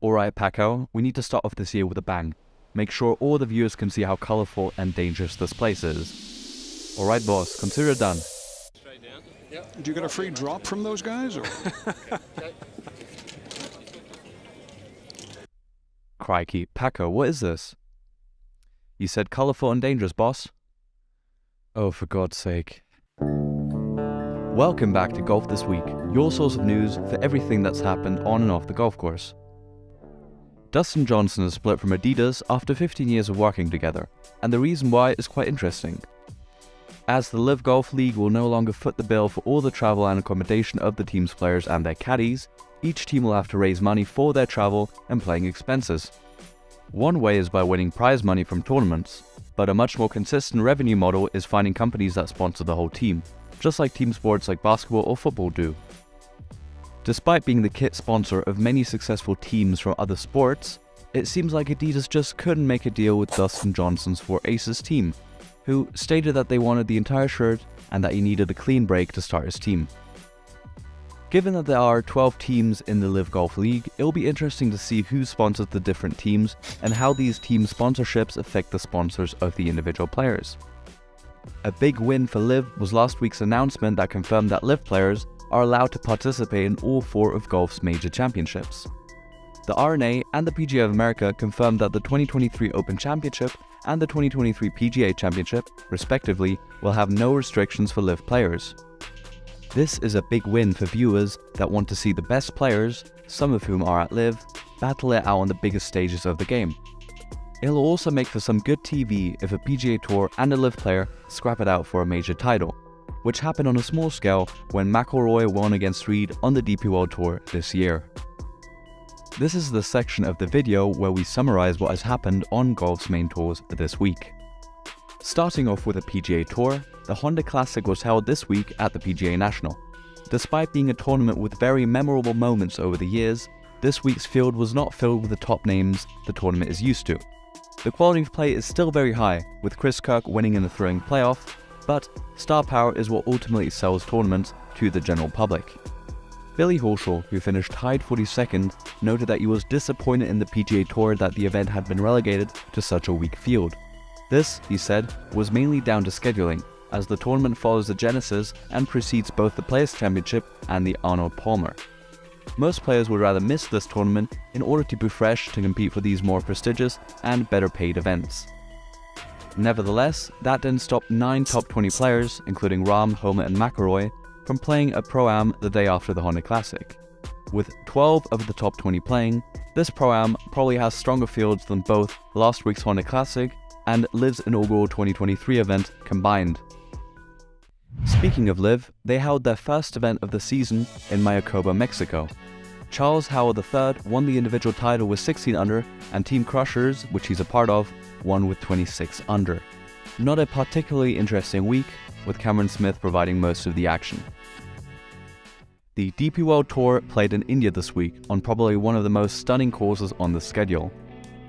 Alright Paco, we need to start off this year with a bang. Make sure all the viewers can see how colourful and dangerous this place is. Alright boss, consider it done. Straight down. Yep. Do you get a free drop from those guys? Or? Crikey, Paco, what is this? You said colourful and dangerous, boss? Oh, for God's sake. Welcome back to Golf This Week, your source of news for everything that's happened on and off the golf course. Dustin Johnson has split from Adidas after 15 years of working together, and the reason why is quite interesting. As the LIV Golf League will no longer foot the bill for all the travel and accommodation of the team's players and their caddies, each team will have to raise money for their travel and playing expenses. One way is by winning prize money from tournaments, but a much more consistent revenue model is finding companies that sponsor the whole team, just like team sports like basketball or football do. Despite being the kit sponsor of many successful teams from other sports, it seems like Adidas just couldn't make a deal with Dustin Johnson's Four Aces team, who stated that they wanted the entire shirt and that he needed a clean break to start his team. Given that there are 12 teams in the LIV Golf League, it will be interesting to see who sponsors the different teams and how these team sponsorships affect the sponsors of the individual players. A big win for LIV was last week's announcement that confirmed that LIV players are allowed to participate in all 4 of golf's major championships. The R&A and the PGA of America confirmed that the 2023 Open Championship and the 2023 PGA Championship, respectively, will have no restrictions for LIV players. This is a big win for viewers that want to see the best players, some of whom are at LIV, battle it out on the biggest stages of the game. It'll also make for some good TV if a PGA Tour and a LIV player scrap it out for a major title, which happened on a small scale when McIlroy won against Reed on the DP World Tour this year. This is the section of the video where we summarize what has happened on golf's main tours this week. Starting off with the PGA Tour, the Honda Classic was held this week at the PGA National. Despite being a tournament with very memorable moments over the years, this week's field was not filled with the top names the tournament is used to. The quality of play is still very high, with Chris Kirk winning in the throwing playoff, but star power is what ultimately sells tournaments to the general public. Billy Horschel, who finished tied 42nd, noted that he was disappointed in the PGA Tour that the event had been relegated to such a weak field. This, he said, was mainly down to scheduling, as the tournament follows the Genesis and precedes both the Players' Championship and the Arnold Palmer. Most players would rather miss this tournament in order to be fresh to compete for these more prestigious and better paid events. Nevertheless, that didn't stop 9 top 20 players, including Rahm, Homa and McIlroy, from playing a Pro-Am the day after the Honda Classic. With 12 of the top 20 playing, this Pro-Am probably has stronger fields than both last week's Honda Classic and LIV's inaugural 2023 event combined. Speaking of LIV, they held their first event of the season in Mayakoba, Mexico. Charles Howell III won the individual title with 16 under, and Team Crushers, which he's a part of, won with 26 under. Not a particularly interesting week, with Cameron Smith providing most of the action. The DP World Tour played in India this week on probably one of the most stunning courses on the schedule.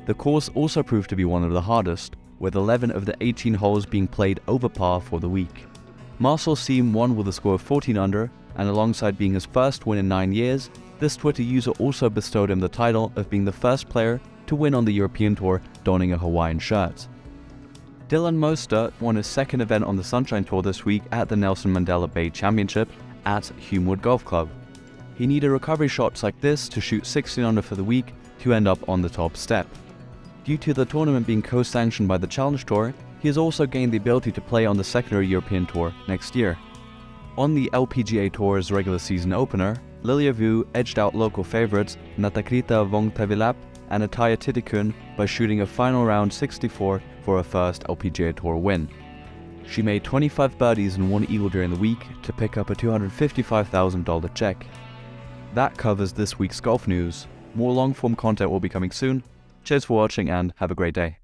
The course also proved to be one of the hardest, with 11 of the 18 holes being played over par for the week. Marcel Siem won with a score of 14 under, and alongside being his first win in 9 years, this Twitter user also bestowed him the title of being the first player to win on the European Tour donning a Hawaiian shirt. Dylan Moster won his second event on the Sunshine Tour this week at the Nelson Mandela Bay Championship at Humewood Golf Club. He needed recovery shots like this to shoot 16 under for the week to end up on the top step. Due to the tournament being co-sanctioned by the Challenge Tour, he has also gained the ability to play on the secondary European Tour next year. On the LPGA Tour's regular season opener, Lilia Vu edged out local favourites Natakrita Vongtavilap and Ataya Titikun by shooting a final round 64 for her first LPGA Tour win. She made 25 birdies and 1 eagle during the week to pick up a $255,000 check. That covers this week's golf news. More long-form content will be coming soon. Cheers for watching and have a great day.